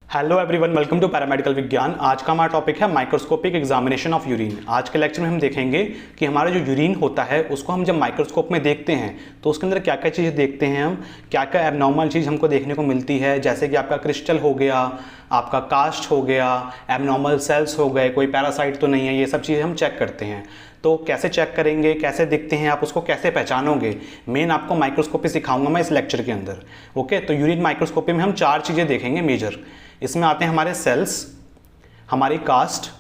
Hello everyone, welcome to paramedical Vigyan. आज का हमारा टॉपिक है माइक्रोस्कोपिक एग्जामिनेशन ऑफ यूरिन। आज के लेक्चर में हम देखेंगे कि हमारा जो यूरिन होता है उसको हम जब माइक्रोस्कोप में देखते हैं तो उसके अंदर क्या क्या चीज़ें देखते हैं, हम क्या क्या एबनॉर्मल चीज़ हमको देखने को मिलती है। जैसे कि आपका क्रिस्टल हो गया, आपका कास्ट हो गया, एबनॉर्मल सेल्स हो गए, कोई पैरासाइट तो नहीं है, ये सब चीज़ें हम चेक करते हैं। तो कैसे चेक करेंगे, कैसे दिखते हैं, आप उसको कैसे पहचानोगे, मेन आपको माइक्रोस्कोपी सिखाऊंगा मैं इस लेक्चर के अंदर। ओके, तो यूरिन माइक्रोस्कोपी में हम 4 चीज़ें देखेंगे मेजर। इसमें आते हैं हमारे सेल्स, हमारी कास्ट,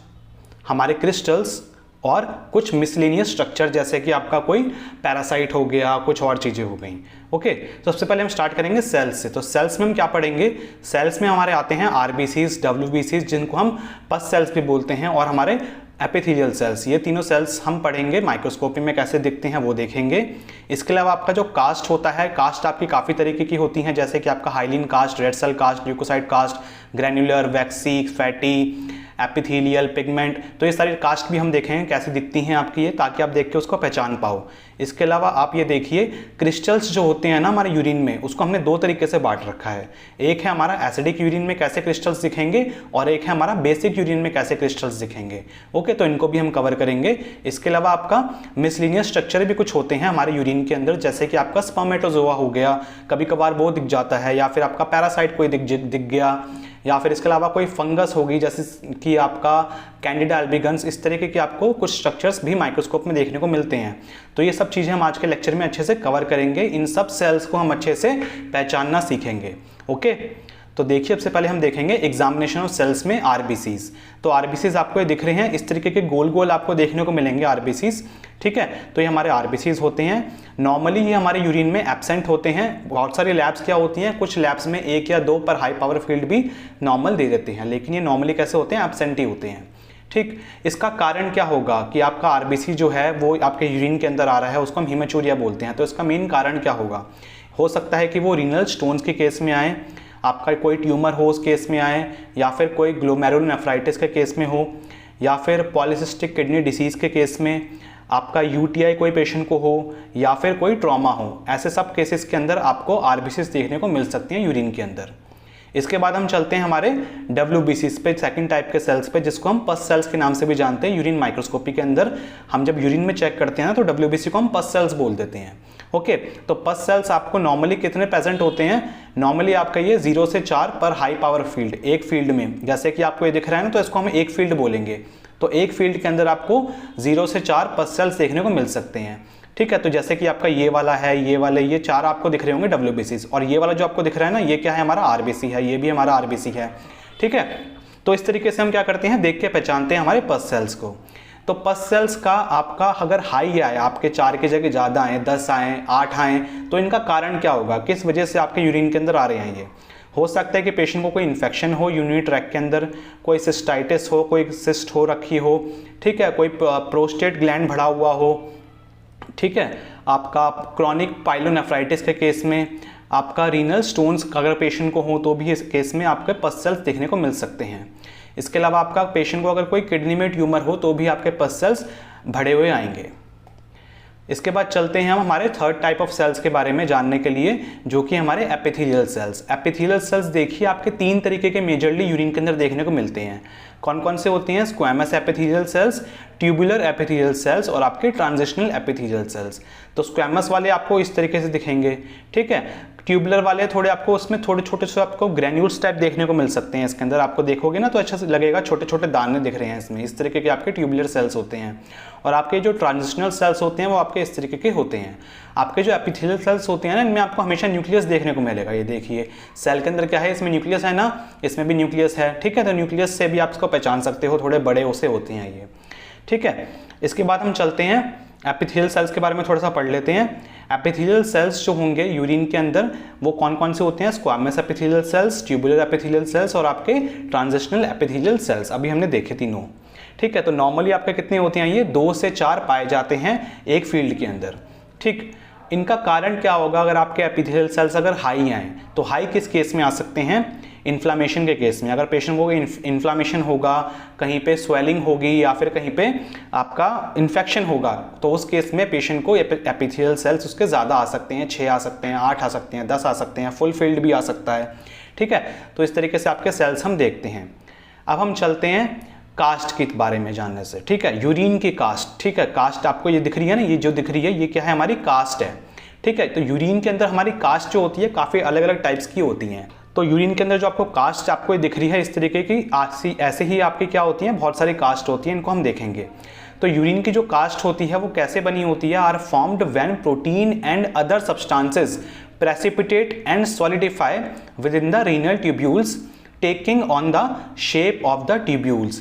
हमारे क्रिस्टल्स और कुछ मिसलेनियस स्ट्रक्चर जैसे कि आपका कोई पैरासाइट हो गया, कुछ और चीज़ें हो गई। ओके, तो सबसे पहले हम स्टार्ट करेंगे सेल्स से। तो सेल्स में हम क्या पढ़ेंगे, सेल्स में हमारे आते हैं आरबीसीज, डब्ल्यूबीसीज जिनको हम पस सेल्स भी बोलते हैं, और हमारे एपिथेलियल सेल्स। ये तीनों सेल्स हम पढ़ेंगे माइक्रोस्कोपी में कैसे दिखते हैं वो देखेंगे। इसके अलावा आपका जो कास्ट होता है, कास्ट आपकी काफ़ी तरीके की होती हैं, जैसे कि आपका hyaline cast, red cell cast, leucocyte cast, granular, waxy, fatty, epithelial, pigment. तो ये सारी कास्ट भी हम देखेंगे कैसे दिखती हैं आपकी ये, ताकि आप देख के उसको पहचान पाओ। इसके अलावा आप ये देखिए क्रिस्टल्स जो होते हैं ना हमारे यूरिन में, उसको हमने 2 तरीके से बांट रखा है। एक है हमारा एसिडिक यूरिन में कैसे क्रिस्टल्स दिखेंगे, और एक है हमारा बेसिक यूरिन में कैसे क्रिस्टल्स दिखेंगे। ओके, तो इनको भी हम कवर करेंगे। इसके अलावा आपका मिसलेनियस स्ट्रक्चर भी कुछ होते हैं हमारे यूरिन के अंदर, जैसे कि आपका स्पर्मेटोजोआ हो गया, कभी कभार वो दिख जाता है, या फिर आपका पैरासाइट कोई दिख गया, या फिर इसके अलावा कोई फंगस होगी जैसे कि आपका कैंडिडा अल्बिगन्स। इस तरीके के आपको कुछ स्ट्रक्चर्स भी माइक्रोस्कोप में देखने को मिलते हैं। तो ये सब चीज़ें हम आज के लेक्चर में अच्छे से कवर करेंगे। इन सब सेल्स को हम अच्छे से पहचानना सीखेंगे। ओके, तो देखिए सबसे पहले हम देखेंगे एग्जामिनेशन ऑफ सेल्स में आरबीसीज। तो आरबीसीज आपको ये दिख रहे हैं, इस तरीके के गोल गोल आपको देखने को मिलेंगे आरबीसीज। ठीक है, तो ये हमारे आरबीसीज होते हैं। नॉर्मली ये हमारे यूरिन में एब्सेंट होते हैं। बहुत सारी लैब्स क्या होती हैं, कुछ लैब्स में 1 या 2 पर हाई पावर फील्ड भी नॉर्मल दे देते हैं, लेकिन ये नॉर्मली कैसे होते हैं, एब्सेंट ही होते हैं। ठीक, इसका कारण क्या होगा कि आपका आरबीसी जो है वो आपके यूरिन के अंदर आ रहा है, उसको हम हीमेचूरिया बोलते हैं। तो इसका मेन कारण क्या होगा, हो सकता है कि वो रीनल स्टोन्स के केस में आए, आपका कोई ट्यूमर हो उस केस में आए, या फिर कोई ग्लोमेरुलोनेफ्राइटिस के केस में हो, या फिर पॉलीसिस्टिक किडनी डिसीज के केस में, आपका यूटीआई कोई पेशेंट को हो, या फिर कोई ट्रॉमा हो। ऐसे सब केसेस के अंदर आपको आरबीसीज देखने को मिल सकती हैं यूरिन के अंदर। इसके बाद हम चलते हैं हमारे डब्ल्यूबीसीज पे, सेकंड टाइप के सेल्स पे, जिसको हम पस सेल्स के नाम से भी जानते हैं। यूरिन माइक्रोस्कोपी के अंदर हम जब यूरिन में चेक करते हैं ना, तो डब्ल्यूबीसी को हम पस सेल्स बोल देते हैं। ओके, तो पस सेल्स आपको नॉर्मली कितने प्रेजेंट होते हैं, नॉर्मली आपका ये 0 से 4 पर हाई पावर फील्ड, एक फील्ड में। जैसे कि आपको ये दिख रहा है ना, तो इसको हम एक फील्ड बोलेंगे। तो एक फील्ड के अंदर आपको 0 से 4 पस सेल्स देखने को मिल सकते हैं। ठीक है, तो जैसे कि आपका ये वाला है, ये वाले, ये 4 आपको दिख रहे होंगे डब्ल्यूबीसीज, और ये वाला जो आपको दिख रहा है ना, ये क्या है, हमारा आरबीसी है, ये भी हमारा आरबीसी है। ठीक है, तो इस तरीके से हम क्या करते हैं, देख के पहचानते हैं हमारे पस सेल्स को। तो पस सेल्स का आपका अगर हाई आए, आपके 4 की जगह ज़्यादा आए, 10 आए, 8 आए, तो इनका कारण क्या होगा, किस वजह से आपके यूरिन के अंदर आ रहे हैं ये। हो सकता है कि पेशेंट को कोई इन्फेक्शन हो यूरिनरी ट्रैक्ट के अंदर, कोई सिस्टाइटिस हो, कोई सिस्ट हो रखी हो, ठीक है, कोई प्रोस्टेट ग्लैंड बढ़ा हुआ हो। ठीक है, आपका क्रॉनिक पाइलोनेफ्राइटिस के केस में, आपका रीनल स्टोन्स अगर पेशेंट को हो तो भी इस केस में आपके पस सेल्स देखने को मिल सकते हैं। इसके अलावा आपका पेशेंट को अगर कोई किडनी में ट्यूमर हो तो भी आपके पस सेल्स बढ़े हुए आएंगे। इसके बाद चलते हैं हम हमारे थर्ड टाइप ऑफ सेल्स के बारे में जानने के लिए, जो कि हमारे एपिथेलियल सेल्स। एपिथेलियल सेल्स देखिए आपके 3 तरीके के मेजरली यूरिन के अंदर देखने को मिलते हैं। कौन कौन से होते हैं, squamous epithelial cells, tubular epithelial sales और आपके ट्रांजिशनल एपिथेलियल सेल्स। तो स्क्वैमस वाले आपको इस तरीके से दिखेंगे। ठीक है, ट्यूबुलर वाले थोड़े आपको उसमें थोड़े छोटे से आपको ग्रैन्यूल्स टाइप देखने को मिल सकते हैं। इसके अंदर आपको देखोगे ना तो अच्छा से लगेगा, छोटे छोटे दाने दिख रहे हैं इसमें, इस तरीके के आपके ट्यूबुलर सेल्स होते हैं। और आपके जो ट्रांजिशनल सेल्स होते हैं वो आपके इस तरीके के होते हैं। आपके जो एपिथेलियल सेल्स होते हैं ना, इनमें आपको हमेशा न्यूक्लियस देखने को मिलेगा। ये देखिए सेल के अंदर क्या है, इसमें न्यूक्लियस है ना, इसमें भी न्यूक्लियस है। ठीक है, तो न्यूक्लियस से भी आप इसको पहचान सकते हो, थोड़े बड़े उसे होते हैं ये। ठीक है, इसके बाद हम चलते हैं एपिथेलियल सेल्स के बारे में थोड़ा सा पढ़ लेते हैं। एपिथेलियल सेल्स जो होंगे यूरिन के अंदर वो कौन कौन से होते हैं, squamous epithelial cells, tubular epithelial sales और आपके ट्रांजिशनल एपिथेलियल सेल्स। अभी हमने देखे तीनों। ठीक है, तो नॉर्मली आपके कितने होते हैं, ये 2 से 4 पाए जाते हैं एक फील्ड के अंदर। ठीक, इनका कारण क्या होगा, अगर आपके एपिथेलियल सेल्स अगर हाई आए तो हाई किस केस में आ सकते हैं, इन्फ्लामेशन के केस में। अगर पेशेंट को इन्फ्लामेशन होगा, कहीं पे स्वेलिंग होगी, या फिर कहीं पे आपका इन्फेक्शन होगा, तो उस केस में पेशेंट को एपिथेलियल सेल्स उसके ज़्यादा आ सकते हैं, 6 आ सकते हैं, 8 आ सकते हैं, 10 आ सकते हैं, फुल फील्ड भी आ सकता है। ठीक है। तो इस तरीके से आपके सेल्स हम देखते हैं। अब हम चलते हैं कास्ट के बारे में जानने से, ठीक है। यूरिन की कास्ट, ठीक है। कास्ट आपको ये दिख रही है ना, ये जो दिख रही है ये क्या है, हमारी कास्ट है, ठीक है। तो यूरिन के अंदर हमारी कास्ट जो होती है काफ़ी अलग अलग टाइप्स की होती हैं। तो यूरिन के अंदर जो आपको कास्ट आपको दिख रही है इस तरीके की, ऐसे ही आपकी क्या होती हैं, बहुत सारी कास्ट होती हैं, इनको हम देखेंगे। तो यूरिन की जो कास्ट होती है वो कैसे बनी होती है, are formed when protein and other substances precipitate and solidify within the renal tubules taking on the shape of the tubules।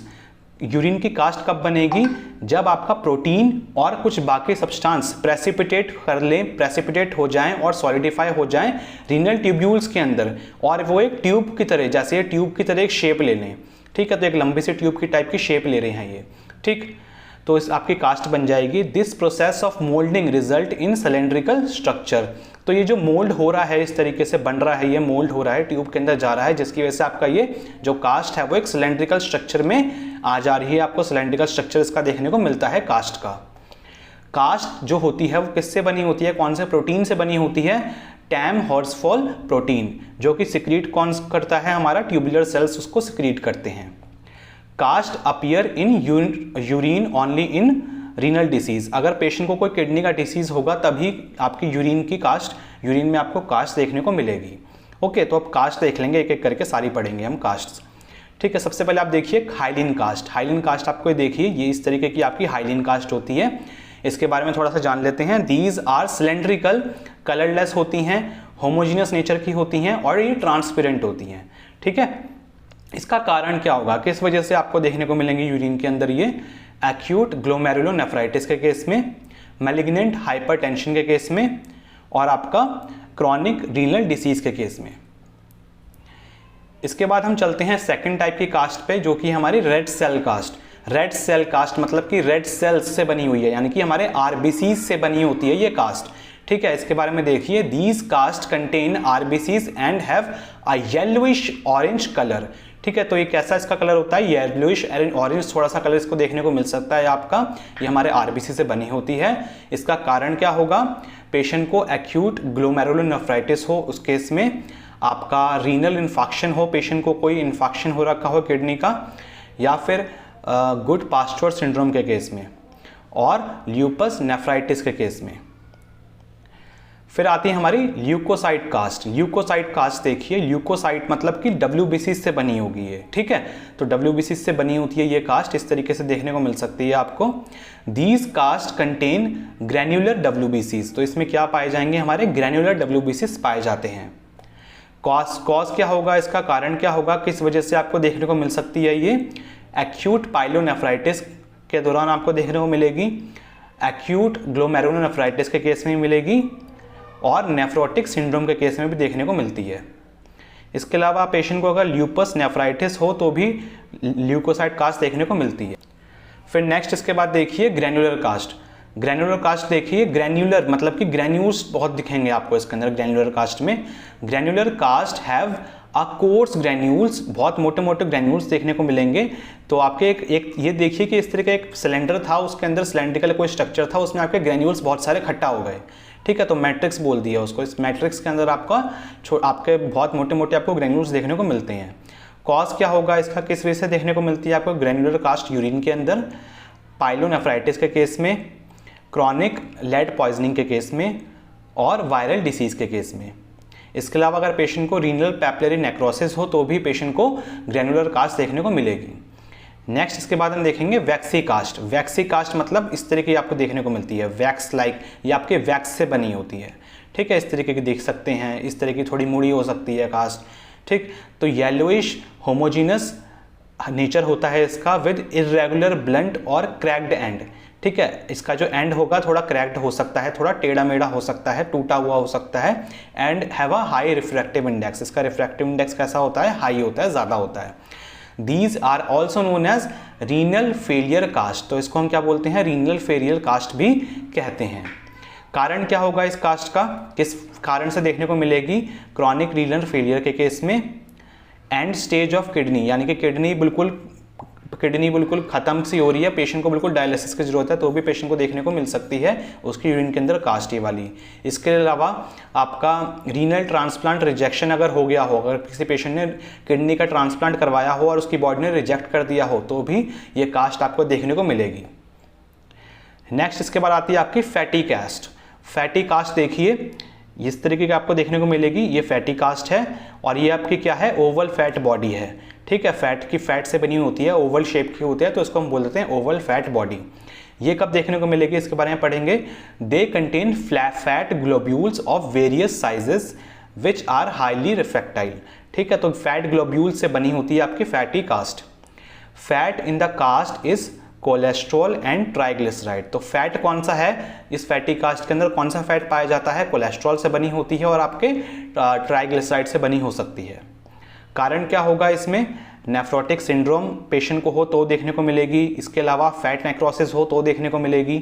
Urine की कास्ट कब बनेगी, जब आपका प्रोटीन और कुछ बाकी सब्सटेंस प्रेसिपिटेट कर लें, प्रेसिपिटेट हो जाएं और सॉलिडिफाई हो जाएं रीनल ट्यूब्यूल्स के अंदर, और वो एक ट्यूब की तरह, जैसे ट्यूब की तरह एक शेप ले लें, ठीक है। तो एक लंबी सी ट्यूब की टाइप की शेप ले रहे हैं ये, ठीक। तो इस आपकी कास्ट बन जाएगी। This process of moulding result in cylindrical structure. तो ये जो मोल्ड हो रहा है, इस तरीके से बन रहा है, ये मोल्ड हो रहा है, ट्यूब के अंदर जा रहा है, जिसकी वजह से आपका ये जो कास्ट है वो एक सिलेंड्रिकल स्ट्रक्चर में आ जा रही है। आपको सिलेंड्रिकल स्ट्रक्चर इसका देखने को मिलता है कास्ट का। कास्ट जो होती है वो किससे बनी होती है, कौन से प्रोटीन से बनी होती है, टैम हॉर्सफॉल प्रोटीन, जो कि सिक्रीट कौन करता है, हमारा ट्यूबुलर सेल्स उसको सिक्रीट करते हैं। Cast appear in urine only in renal disease. अगर पेशेंट को कोई किडनी का डिसीज होगा तभी आपकी यूरिन की कास्ट, यूरिन में आपको कास्ट देखने को मिलेगी। ओके, तो अब कास्ट देख लेंगे, एक एक करके सारी पढ़ेंगे हम कास्ट, ठीक है। सबसे पहले आप देखिए हाइलिन कास्ट। हाइलिन कास्ट आपको देखिए, ये इस तरीके की आपकी हाइलिन कास्ट होती है। इसके बारे में थोड़ा सा जान लेते हैं। दीज आर सिलेंड्रिकल, कलरलेस होती हैं, होमोजीनियस नेचर की होती हैं और ये ट्रांसपेरेंट होती हैं, ठीक है। इसका कारण क्या होगा, किस वजह से आपको देखने को मिलेंगे यूरिन के अंदर ये, एक्यूट ग्लोमेरुलोनेफ्राइटिस के केस में, मैलिग्नेंट हाइपरटेंशन के केस में और आपका क्रॉनिक रीनल डिसीज के केस में। इसके बाद हम चलते हैं सेकंड टाइप की कास्ट पे, जो कि हमारी red cell cast. Red cell cast मतलब कि रेड सेल्स से बनी हुई है, यानी कि हमारे आरबीसीज से बनी होती है ये कास्ट, ठीक है। इसके बारे में देखिए, these cast contain RBCs and have a yellowish orange colour, ठीक है। तो ये कैसा इसका कलर होता है, येलोइश ऑरेंज थोड़ा सा कलर इसको देखने को मिल सकता है आपका। ये हमारे आरबीसी से बनी होती है। इसका कारण क्या होगा, पेशेंट को एक्यूट ग्लोमेरुलोनेफ्राइटिस हो, उस केस में आपका रीनल इन्फेक्शन हो, पेशेंट को कोई इन्फेक्शन हो रखा हो किडनी का, या फिर गुड पास्चर सिंड्रोम के केस में और ल्यूपस नेफ्राइटिस के केस में। फिर आती है हमारी ल्यूकोसाइट कास्ट। ल्यूकोसाइट कास्ट देखिए, ल्यूकोसाइट मतलब कि WBC से बनी होगी ये, ठीक है। तो WBC से बनी होती है ये कास्ट, इस तरीके से देखने को मिल सकती है आपको। These cast contain granular WBCs। तो इसमें क्या पाए जाएंगे, हमारे ग्रैन्युलर WBCs पाए जाते हैं। कॉज क्या होगा, इसका कारण क्या होगा, किस वजह से आपको देखने को मिल सकती है ये, एक्यूट पाइलोनेफ्राइटिस के दौरान आपको देखने को मिलेगी, एक्यूट ग्लोमेरुलोनेफ्राइटिस के केस में मिलेगी और नेफ्रोटिक सिंड्रोम के केस में भी देखने को मिलती है। इसके अलावा पेशेंट को अगर ल्यूपस नेफ्राइटिस हो तो भी ल्यूकोसाइट कास्ट देखने को मिलती है। फिर नेक्स्ट इसके बाद देखिए ग्रैन्युलर कास्ट। ग्रैन्युलर कास्ट देखिए, ग्रैन्युलर मतलब कि ग्रैन्यूल्स बहुत दिखेंगे आपको इसके अंदर ग्रैन्युलर कास्ट में। Granular cast have a course granules, बहुत मोटे मोटे ग्रैन्यूल्स देखने को मिलेंगे। तो आपके एक ये देखिए कि इस तरह का एक सिलेंडर था, उसके अंदर सिलेंड्रिकल कोई स्ट्रक्चर था, उसमें आपके ग्रैन्यूल्स बहुत सारे इकट्ठा हो गए, ठीक है। तो मैट्रिक्स बोल दिया उसको। इस मैट्रिक्स के अंदर आपके बहुत मोटे मोटे आपको ग्रैन्यूल्स देखने को मिलते हैं। कॉज क्या होगा इसका, किस वजह से देखने को मिलती है आपको ग्रैन्युलर कास्ट यूरिन के अंदर, पाइलोनेफ्राइटिस के केस में, क्रॉनिक लेड पॉइजनिंग के केस में और वायरल डिसीज के केस में। इसके अलावा अगर पेशेंट को रीनल पैपिलरी नेक्रोसिस हो तो भी पेशेंट को ग्रैन्युलर कास्ट देखने को मिलेगी। नेक्स्ट इसके बाद हम देखेंगे वैक्सी कास्ट। वैक्सी कास्ट मतलब इस तरीके की आपको देखने को मिलती है, वैक्स लाइक, ये आपके वैक्स से बनी होती है, ठीक है। इस तरीके की देख सकते हैं, इस तरह की थोड़ी मुड़ी हो सकती है कास्ट, ठीक। तो येलोइश होमोजीनस नेचर होता है इसका, विद इरेगुलर ब्लंट और क्रैक्ड एंड, ठीक है। इसका जो एंड होगा थोड़ा क्रैक्ड हो सकता है, थोड़ा टेढ़ा मेढ़ा हो सकता है, टूटा हुआ हो सकता है। And have a high refractive index, इसका रिफ्रैक्टिव इंडेक्स कैसा होता है, हाई होता है, ज़्यादा होता है। These are also known as renal failure cast. तो इसको हम क्या बोलते हैं, रीनल फेलियर कास्ट भी कहते हैं। कारण क्या होगा इस कास्ट का, किस कारण से देखने को मिलेगी, क्रॉनिक रीनल फेलियर के केस में, एंड स्टेज ऑफ किडनी, यानी कि किडनी बिल्कुल किडनी बिल्कुल खत्म सी हो रही है, पेशेंट को बिल्कुल डायलिसिस की जरूरत है, तो भी पेशेंट को देखने को मिल सकती है उसकी यूरिन के अंदर कास्ट ये वाली। इसके अलावा आपका रीनल ट्रांसप्लांट रिजेक्शन अगर हो गया हो, अगर किसी पेशेंट ने किडनी का ट्रांसप्लांट करवाया हो और उसकी बॉडी ने रिजेक्ट कर दिया हो, तो भी ये कास्ट आपको देखने को मिलेगी। नेक्स्ट इसके बाद आती है आपकी फैटी कास्ट। फैटी कास्ट देखिए इस तरीके की आपको देखने को मिलेगी, ये फैटी कास्ट है और ये आपकी क्या है, ओवल फैट बॉडी है। ठीक है, फैट से बनी होती है, ओवल शेप की होती है, तो इसको हम बोल देते हैं ओवल फैट बॉडी। ये कब देखने को मिलेगी इसके बारे में पढ़ेंगे। They contain fat globules of various sizes which are highly refractile. ठीक है, तो फैट ग्लोब्यूल से बनी होती है आपकी fatty cast. Fat in the cast is cholesterol and triglyceride. तो फैट कौन सा है इस फैटी कास्ट के अंदर, कौन सा फैट पाया जाता है, कोलेस्ट्रॉल से बनी होती है और आपके ट्राइग्लिसराइड से बनी हो सकती है। कारण क्या होगा इसमें, नेफ्रोटिक सिंड्रोम पेशेंट को हो तो देखने को मिलेगी, इसके अलावा फैट नेक्रोसिस हो तो देखने को मिलेगी।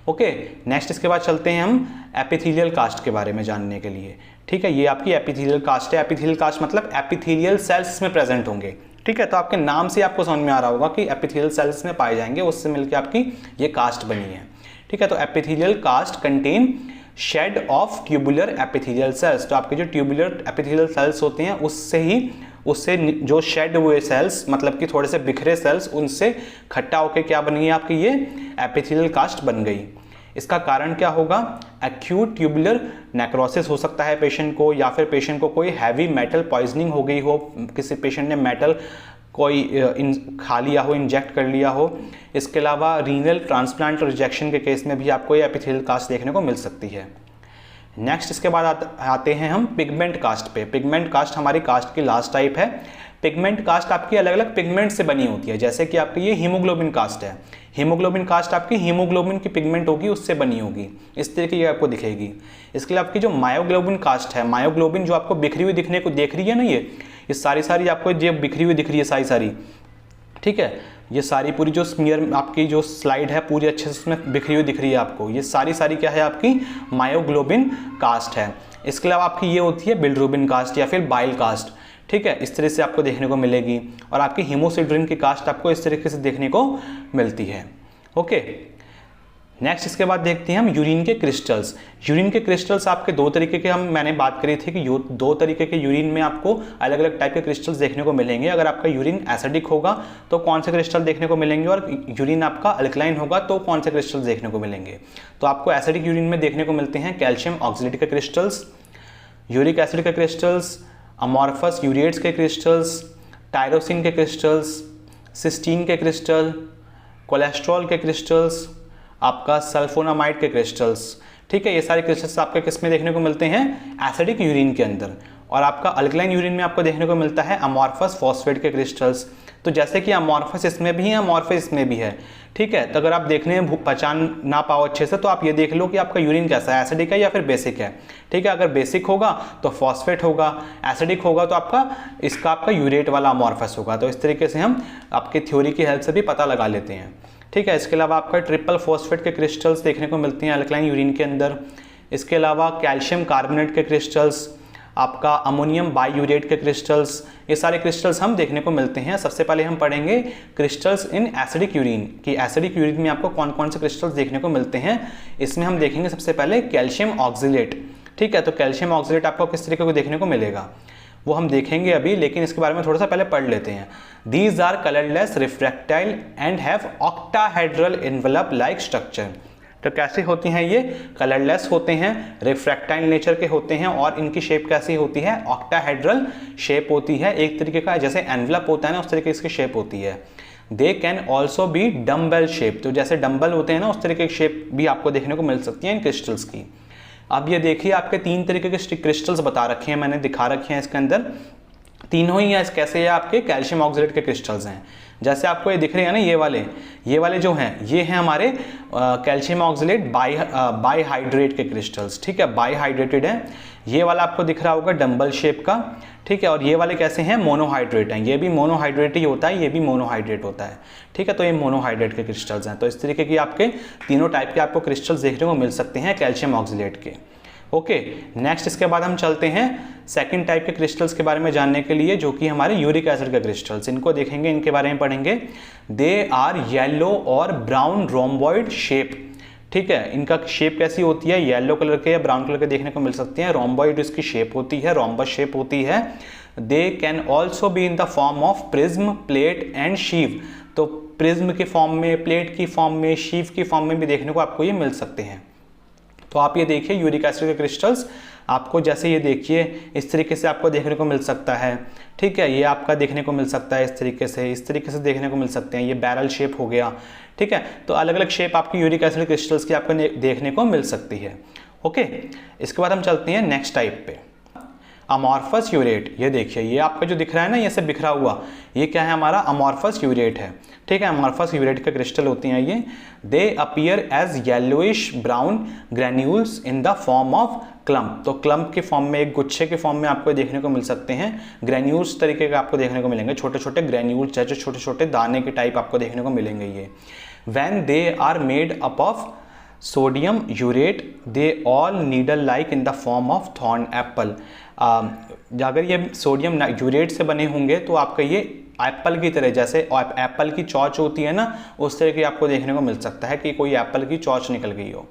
ओके, नेक्स्ट इसके बाद चलते हैं हम एपिथेलियल कास्ट के बारे में जानने के लिए। ठीक है, ये आपकी एपिथेलियल कास्ट है। एपिथेलियल कास्ट मतलब एपिथेलियल सेल्स में प्रेजेंट होंगे। ठीक है, तो आपके नाम से आपको समझ में आ रहा होगा कि एपिथेलियल सेल्स में पाए जाएंगे, उससे मिलकर आपकी ये कास्ट बनी है। ठीक है, तो epithelial cast contain shed of tubular epithelial cells. तो आपके जो ट्यूबुलर एपिथेलियल सेल्स होते हैं उससे जो शेड हुए सेल्स मतलब कि थोड़े से बिखरे सेल्स, उनसे खट्टा होकर क्या बन गई आपकी ये एपिथेलियल कास्ट बन गई। इसका कारण क्या होगा, एक्यूट ट्यूबुलर नेक्रोसिस हो सकता है पेशेंट को, या फिर पेशेंट को कोई हैवी मेटल पॉइजनिंग हो गई हो, किसी पेशेंट ने मेटल कोई खा लिया हो, इंजेक्ट कर लिया हो। इसके अलावा रीनल ट्रांसप्लांट रिजेक्शन के केस में भी आपको ये एपिथेलियल कास्ट देखने को मिल सकती है। नेक्स्ट इसके बाद आते हैं हम पिगमेंट कास्ट पे। पिगमेंट कास्ट हमारी कास्ट की लास्ट टाइप है। पिगमेंट कास्ट आपकी अलग अलग पिगमेंट से बनी होती है, जैसे कि आपकी ये हीमोग्लोबिन कास्ट है। हीमोग्लोबिन कास्ट आपकी हीमोग्लोबिन की पिगमेंट होगी उससे बनी होगी, इस तरीके की आपको दिखेगी। इसके लिए आपकी जो मायोग्लोबिन कास्ट है, मायोग्लोबिन जो आपको बिखरी हुई दिखने को देख रही है ना, ये सारी आपको ये बिखरी हुई दिख रही है सारी। ठीक है, ये सारी पूरी जो स्मीयर आपकी जो स्लाइड है पूरी अच्छे से उसमें बिखरी हुई दिख रही है आपको, ये सारी क्या है आपकी मायोग्लोबिन कास्ट है। इसके अलावा आपकी ये होती है बिलिरुबिन कास्ट या फिर बाइल कास्ट। ठीक है, इस तरह से आपको देखने को मिलेगी। और आपकी हीमोसिड्रिन की कास्ट आपको इस तरीके से देखने को मिलती है। ओके, नेक्स्ट इसके बाद देखते हैं हम यूरिन के क्रिस्टल्स। यूरिन के क्रिस्टल्स आपके दो तरीके के मैंने बात करी थी कि दो तरीके के यूरिन में आपको अलग अलग टाइप के क्रिस्टल्स देखने को मिलेंगे। अगर आपका यूरिन एसिडिक होगा तो कौन से क्रिस्टल देखने को मिलेंगे, और यूरिन आपका अल्कलाइन होगा तो कौन से क्रिस्टल्स देखने को मिलेंगे। तो आपको एसिडिक यूरिन में देखने को मिलते हैं कैल्शियम ऑक्सलेट के क्रिस्टल्स, यूरिक एसिड के क्रिस्टल्स, अमॉर्फस यूरेट्स के क्रिस्टल्स, टायरोसिन के क्रिस्टल्स, सिस्टीन के क्रिस्टल, कोलेस्ट्रॉल के क्रिस्टल्स, आपका सल्फोनामाइड के क्रिस्टल्स। ठीक है, ये सारे क्रिस्टल्स आपके किस में देखने को मिलते हैं, एसिडिक यूरिन के अंदर। और आपका अल्कलाइन यूरिन में आपको देखने को मिलता है अमॉर्फस फॉस्फेट के क्रिस्टल्स। तो जैसे कि अमॉर्फस इसमें भी है, अमॉर्फस इसमें भी है। ठीक है, तो अगर आप देखने में पहचान ना पाओ अच्छे से तो आप ये देख लो कि आपका यूरिन कैसा है, एसिडिक है या फिर बेसिक है। ठीक है, अगर बेसिक होगा तो फॉस्फेट होगा, एसिडिक होगा तो आपका यूरेट वाला अमॉर्फस होगा। तो इस तरीके से हम आपकी थ्योरी की हेल्प से भी पता लगा लेते हैं। ठीक है, इसके अलावा आपका ट्रिपल फॉस्फेट के क्रिस्टल्स देखने को मिलते हैं अल्कलाइन यूरिन के अंदर। इसके अलावा कैल्शियम कार्बोनेट के क्रिस्टल्स, आपका अमोनियम बाईयूरेट के क्रिस्टल्स, ये सारे क्रिस्टल्स हम देखने को मिलते हैं। सबसे पहले हम पढ़ेंगे क्रिस्टल्स इन एसिडिक यूरिन कि एसिडिक यूरिन में आपको कौन कौन से क्रिस्टल्स देखने को मिलते हैं। इसमें हम देखेंगे सबसे पहले कैल्शियम ऑक्सलेट। ठीक है, तो कैल्शियम ऑक्सलेट आपको किस तरीके को देखने को मिलेगा वो हम देखेंगे अभी, लेकिन इसके बारे में थोड़ा सा पहले पढ़ लेते हैं। These are colourless refractile and have octahedral envelope like structure. तो कैसे होती हैं ये, कलरलेस होते हैं, रिफ्रैक्टाइल नेचर के होते हैं और इनकी शेप कैसी होती है, ऑक्टाहेड्रल शेप होती है। एक तरीके का जैसे एनवलप होता है ना उस तरीके की शेप होती है। They can also be dumbbell shape, तो जैसे डम्बल होते हैं ना उस तरीके की शेप भी आपको देखने को मिल सकती है इन क्रिस्टल्स की। अब ये देखिए आपके तीन तरीके के क्रिस्टल्स बता रखे हैं, मैंने दिखा रखे हैं इसके अंदर। तीनों ही कैसे ये आपके कैल्शियम ऑक्सलेट के क्रिस्टल्स हैं। जैसे आपको ये दिख रहे हैं ना, ये वाले जो हैं ये हैं हमारे कैल्शियम ऑक्सलेट बाईहाइड्रेट के क्रिस्टल्स। ठीक है, बाईहाइड्रेटेड है। ये वाला आपको दिख रहा होगा डम्बल शेप का। ठीक है, और ये वाले कैसे हैं, मोनोहाइड्रेट हैं। ये भी मोनोहाइड्रेट ही होता है, ये भी मोनोहाइड्रेट होता है। ठीक है, तो ये मोनोहाइड्रेट के क्रिस्टल्स हैं। तो इस तरीके की आपके तीनों टाइप के आपको क्रिस्टल्स देखने को मिल सकते हैं कैल्शियम ऑक्सलेट के। ओके, नेक्स्ट इसके बाद हम चलते हैं सेकंड टाइप के क्रिस्टल्स के बारे में जानने के लिए, जो कि हमारे यूरिक एसिड के क्रिस्टल्स। इनको देखेंगे, इनके बारे में पढ़ेंगे। दे आर येलो और ब्राउन रोम्बॉइड शेप। ठीक है, इनका शेप कैसी होती है, येलो कलर के या ब्राउन कलर के देखने को मिल सकते हैं। रोम्बॉइड इसकी शेप होती है, रोम्बस शेप होती है। They can also be in the form of prism, plate and Shiv. तो प्रिज्म के फॉर्म में, प्लेट की फॉर्म में, शीव की फॉर्म में भी देखने को आपको ये मिल सकते हैं। तो आप ये देखिए यूरिक एसिड के क्रिस्टल्स आपको, जैसे ये देखिए इस तरीके से आपको देखने को मिल सकता है। ठीक है, ये आपका देखने को मिल सकता है इस तरीके से देखने को मिल सकते हैं। ये बैरल शेप हो गया। ठीक है, तो अलग अलग शेप आपकी यूरिक एसिड क्रिस्टल्स की आपको देखने को मिल सकती है। ओके, इसके बाद हम चलते हैं नेक्स्ट टाइप पे, अमॉर्फस यूरेट। ये देखिए, ये आपका जो दिख रहा है ना, ये सब बिखरा हुआ, ये क्या है, हमारा अमॉर्फस यूरेट है। ठीक है, अमॉर्फस यूरेट के क्रिस्टल होती हैं ये। They appear as yellowish brown granules in the form of clump. तो क्लम्प के फॉर्म में, एक गुच्छे के फॉर्म में आपको देखने को मिल सकते हैं। ग्रैन्यूल्स तरीके के आपको देखने को मिलेंगे, छोटे छोटे ग्रैन्यूल्स, जैसे छोटे छोटे दाने के टाइप आपको देखने को मिलेंगे ये। When they are made up of sodium urate they all needle like in the form of thorn apple. अगर ये सोडियम यूरेट से बने होंगे तो आपका ये एप्पल की तरह, जैसे एप्पल की चौच होती है ना, उस तरह की आपको देखने को मिल सकता है कि कोई एप्पल की चौच निकल गई हो।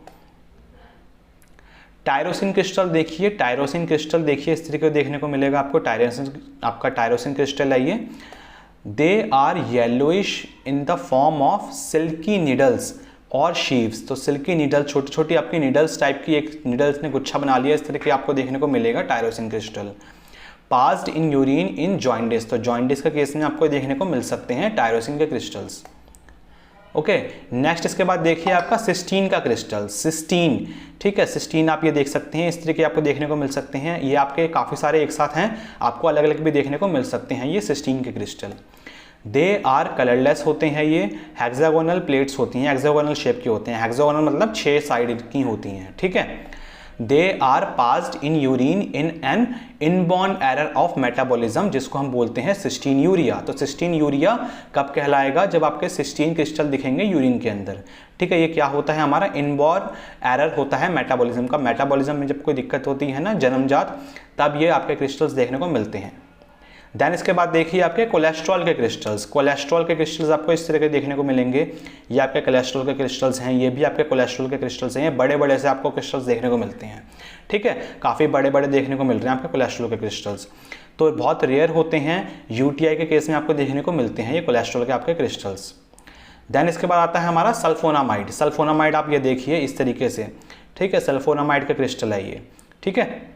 टायरोसिन क्रिस्टल देखिए, टायरोसिन क्रिस्टल देखिए, इस तरीके देखने को मिलेगा आपको। आपका टायरोसिन क्रिस्टल है ये। They are yellowish in the form of silky needles और शीव्स। तो सिल्की नीडल, छोटी छोटी आपकी नीडल्स टाइप की, एक नीडल्स ने गुच्छा बना लिया, इस तरह की आपको देखने को मिलेगा tyrosine crystal. Passed in urine in jaundice. तो जॉइंडिस के केस में आपको देखने को मिल सकते हैं टायरोसिन के क्रिस्टल्स। ओके, नेक्स्ट इसके बाद देखिए आपका सिस्टीन का क्रिस्टल, सिस्टीन। ठीक है, सिस्टीन आप ये देख सकते हैं, इस तरीके आपको देखने को मिल सकते हैं। ये आपके काफ़ी सारे एक साथ हैं, आपको अलग अलग भी देखने को मिल सकते हैं ये सिस्टीन के क्रिस्टल। दे आर कलरलेस होते हैं ये। हेक्सागोनल प्लेट्स होती हैं, हेक्सागोनल शेप की होते हैं। हेक्सागोनल मतलब 6 साइड की होती हैं। ठीक है, they are passed in urine in an inborn error of metabolism, जिसको हम बोलते हैं सिस्टीन यूरिया। तो सिस्टीन यूरिया कब कहलाएगा, जब आपके सिस्टीन क्रिस्टल दिखेंगे यूरिन के अंदर। ठीक है, ये क्या होता है, हमारा इनबॉर्न एरर होता है मेटाबॉलिज्म का। मेटाबॉलिज्म में जब कोई दिक्कत होती है ना, जन्मजात, तब ये आपके क्रिस्टल्स देखने को मिलते हैं। देन इसके बाद देखिए आपके कोलेस्ट्रॉल के क्रिस्टल्स। कोलेस्ट्रॉल के क्रिस्टल्स आपको इस तरह के देखने को मिलेंगे। ये आपके कोलेस्ट्रॉल के क्रिस्टल्स हैं, ये भी आपके कोलेस्ट्रॉल के क्रिस्टल्स हैं। ये बड़े बड़े से आपको क्रिस्टल्स देखने को मिलते हैं। ठीक है, काफ़ी बड़े बड़े देखने को मिल रहे हैं आपके कोलेस्ट्रॉल के क्रिस्टल्स। तो बहुत रेयर होते हैं, यूटीआई के केस में आपको देखने को मिलते हैं ये कोलेस्ट्रॉल के आपके क्रिस्टल्स। देन इसके बाद आता है हमारा सल्फोनामाइड। सल्फोनामाइड आप ये देखिए इस तरीके से। ठीक है, सल्फोनामाइड का क्रिस्टल है ये। ठीक है,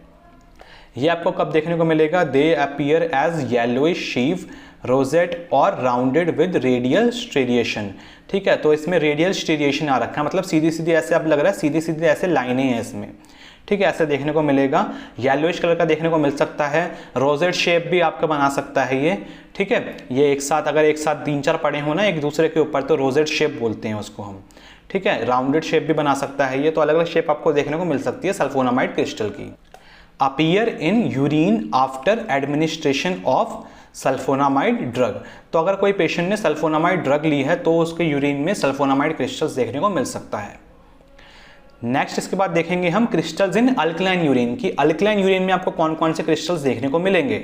ये आपको कब देखने को मिलेगा, दे appear as yellowish Shiv rosette और राउंडेड विद रेडियल स्टेरिएशन। ठीक है, तो इसमें रेडियल स्टेरिएशन आ रखा है, मतलब सीधी सीधी ऐसे अब लग रहा है, सीधी सीधी ऐसे लाइनें हैं इसमें। ठीक है, ऐसे देखने को मिलेगा। येलोइश कलर का देखने को मिल सकता है। रोजेट शेप भी आपका बना सकता है ये। ठीक है, ये एक साथ, अगर एक साथ 3-4 पड़े हो ना एक दूसरे के ऊपर, तो रोजेट शेप बोलते हैं उसको हम। ठीक है, राउंडेड शेप भी बना सकता है ये। तो अलग अलग शेप आपको देखने को मिल सकती है सल्फोनामाइड क्रिस्टल की। Appear in urine after administration of sulphonamide drug. तो अगर कोई पेशेंट ने सल्फोनामाइड ड्रग ली है तो उसके यूरिन में सल्फोनामाइड क्रिस्टल्स देखने को मिल सकता है। नेक्स्ट इसके बाद देखेंगे हम क्रिस्टल्स इन अल्कलाइन यूरिन की। अल्कलाइन यूरिन में आपको कौन कौन से क्रिस्टल्स देखने को मिलेंगे।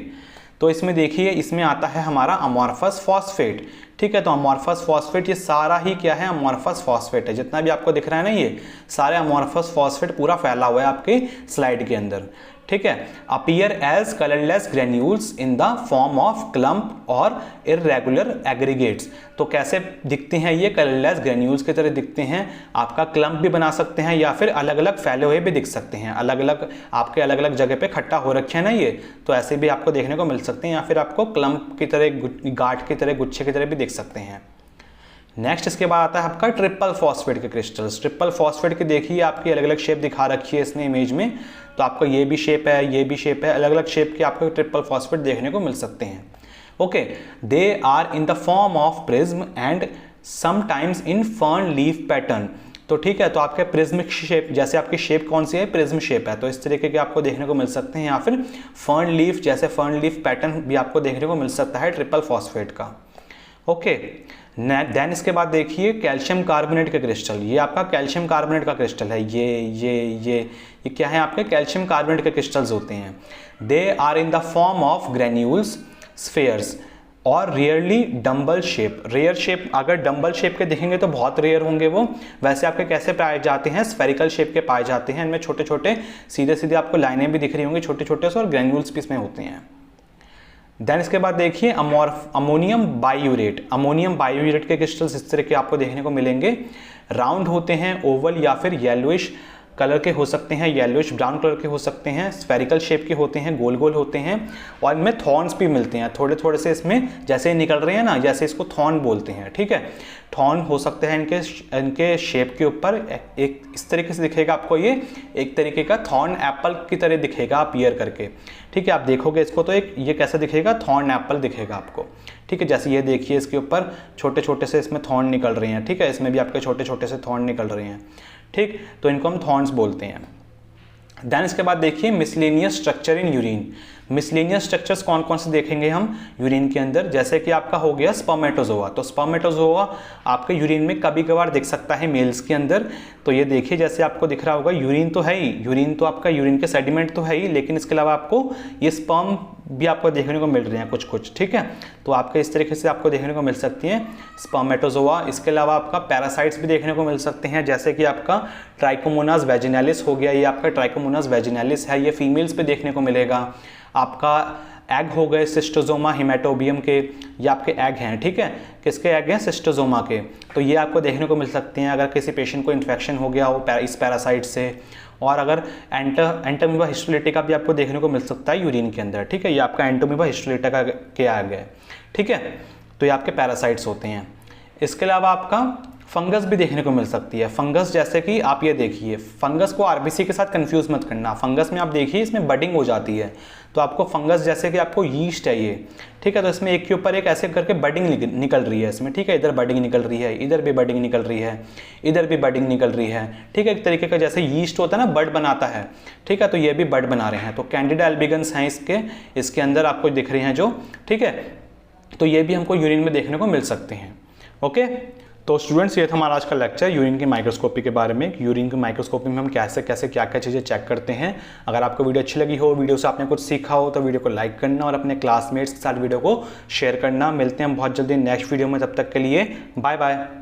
तो इसमें देखिए, इसमें आता है हमारा अमॉर्फस फॉस्फेट। ठीक है, तो अमॉर्फस फॉस्फेट ये सारा ही क्या है, अमॉर्फस फॉस्फेट है। जितना भी आपको दिख रहा है ना, ये सारे अमॉर्फस फॉस्फेट पूरा फैला हुआ है आपके स्लाइड के अंदर। ठीक है, appear as colourless granules in the form of clump और इररेगुलर एग्रीगेट्स। तो कैसे दिखते हैं ये, कलरलेस ग्रेन्यूल्स की तरह दिखते हैं। आपका क्लम्प भी बना सकते हैं या फिर अलग अलग फैले हुए भी दिख सकते हैं। अलग अलग आपके अलग अलग जगह पे इकट्ठा हो रखे हैं ना ये, तो ऐसे भी आपको देखने को मिल सकते हैं, या फिर आपको क्लम्प की तरह, गांठ की तरह, गुच्छे की तरह भी दिख सकते हैं। नेक्स्ट इसके बाद आता है आपका ट्रिपल फॉस्फेट के क्रिस्टल्स। ट्रिपल फॉस्फेट की देखिए आपकी अलग अलग शेप दिखा रखी है इसने इमेज में। तो आपका ये भी शेप है, ये भी शेप है, अलग अलग शेप के आपको ट्रिपल फॉस्फेट देखने को मिल सकते हैं। Okay, they are in the form of prism and sometimes in fern leaf pattern. तो ठीक है, तो आपके प्रिज्मिक शेप, जैसे आपकी शेप कौन सी है, प्रिज्म शेप है, तो इस तरीके के आपको देखने को मिल सकते हैं। या फिर फर्न लीफ, जैसे फर्न लीफ पैटर्न भी आपको देखने को मिल सकता है ट्रिपल फॉस्फेट का। ओके, देन इसके बाद देखिए कैल्शियम कार्बोनेट का क्रिस्टल, ये आपका कैल्शियम कार्बोनेट का क्रिस्टल है। ये क्या है आपके कैल्शियम कार्बोनेट के क्रिस्टल्स होते हैं। They are in the form of granules, spheres और rarely dumbbell shape. Rare shape, अगर डम्बल शेप के दिखेंगे तो बहुत रेयर होंगे वो। वैसे आपके कैसे पाए जाते हैं, स्फेरिकल शेप के पाए जाते हैं। इनमें छोटे छोटे सीधे सीधे आपको लाइनें भी दिख रही होंगी छोटे छोटे से, और ग्रेन्यूल्स भी इसमें होते हैं। देन इसके बाद देखिए अमोनियम बायूरेट। अमोनियम बायूरेट के क्रिस्टल्स इस तरह के आपको देखने को मिलेंगे। राउंड होते हैं, ओवल या फिर येलोइश कलर के हो सकते हैं, येलोइश ब्राउन कलर के हो सकते हैं, स्फेरिकल शेप के होते हैं, गोल गोल होते हैं, और इनमें थॉर्न्स भी मिलते हैं थोड़े थोड़े से इसमें, जैसे निकल रहे हैं ना, जैसे इसको थॉर्न बोलते हैं। ठीक है, थॉर्न हो सकते हैं इनके शेप के ऊपर। एक इस तरीके से दिखेगा आपको, ये एक तरीके का थॉर्न एप्पल की तरह दिखेगा अपीयर करके। ठीक है, आप देखोगे इसको तो एक ये कैसा दिखेगा, थॉर्न एप्पल दिखेगा आपको। ठीक है, जैसे ये देखिए इसके ऊपर छोटे छोटे से इसमें थॉर्न निकल रहे हैं। ठीक है, इसमें भी आपके छोटे छोटे से थॉर्न निकल रहे हैं। ठीक, तो इनको हम थॉर्न्स बोलते हैं। देन इसके बाद देखिए miscellaneous structure in urine. Miscellaneous structures कौन कौन से देखेंगे हम यूरिन के अंदर, जैसे कि आपका हो गया स्पर्मेटोजोआ। तो स्पर्मेटोजोआ आपके यूरिन में कभी कभार दिख सकता है मेल्स के अंदर। तो ये देखिए जैसे आपको दिख रहा होगा, यूरिन तो है ही, यूरिन तो आपका यूरिन के सेडिमेंट तो है ही, लेकिन इसके अलावा आपको ये स्पर्म भी आपको देखने को मिल रहे हैं कुछ कुछ। ठीक है, तो आपके इस तरीके से आपको देखने को मिल सकती हैं स्पर्मेटोजोआ। इसके अलावा आपका पैरासाइट्स भी देखने को मिल सकते हैं, जैसे कि आपका ट्राइकोमोनास वेजिनालिस हो गया। ये आपका ट्राइकोमोनास वेजिनालिस है, ये फीमेल्स पे देखने को मिलेगा। आपका एग हो गए सिस्टोजोमा हिमेटोबियम के, ये आपके एग हैं। ठीक है, किसके एग हैं, सिस्टोजोमा के। तो ये आपको देखने को मिल सकते हैं अगर किसी पेशेंट को इन्फेक्शन हो गया हो इस पैरासाइट से। और अगर एंटोमीबा हिस्टोलिटिका भी आपको देखने को मिल सकता है यूरिन के अंदर। ठीक है, ये आपका एंटोमीबा हिस्टोलिटिका के एग है। ठीक है, तो ये आपके पैरासाइट्स होते हैं। इसके अलावा आपका फंगस भी देखने को मिल सकती है। फंगस जैसे कि आप ये देखिए, फंगस को आरबीसी के साथ कंफ्यूज मत करना। फंगस में आप देखिए इसमें बडिंग हो जाती है, तो आपको फंगस जैसे कि आपको यीस्ट है ये। ठीक है, तो इसमें एक के ऊपर एक ऐसे करके बडिंग निकल रही है इसमें। ठीक है, इधर बडिंग निकल रही है, इधर भी बडिंग निकल रही है, इधर भी बडिंग निकल रही है। ठीक है, एक तरीके का जैसे यीस्ट होता है ना, बड बनाता है। ठीक है, तो ये भी बड बना रहे हैं। तो कैंडिडा एल्बिगन्स हैं इसके अंदर आपको दिख रही हैं जो। ठीक है, तो ये भी हमको यूरिन में देखने को मिल सकते हैं। ओके, तो स्टूडेंट्स ये था हमारा आज का लेक्चर यूरिन की माइक्रोस्कोपी के बारे में। यूरिन की माइक्रोस्कोपी में हम कैसे कैसे क्या क्या चीज़ें चेक करते हैं। अगर आपको वीडियो अच्छी लगी हो, वीडियो से आपने कुछ सीखा हो, तो वीडियो को लाइक करना और अपने क्लासमेट्स के साथ वीडियो को शेयर करना। मिलते हैं हम बहुत जल्दी नेक्स्ट वीडियो में, तब तक के लिए बाय बाय।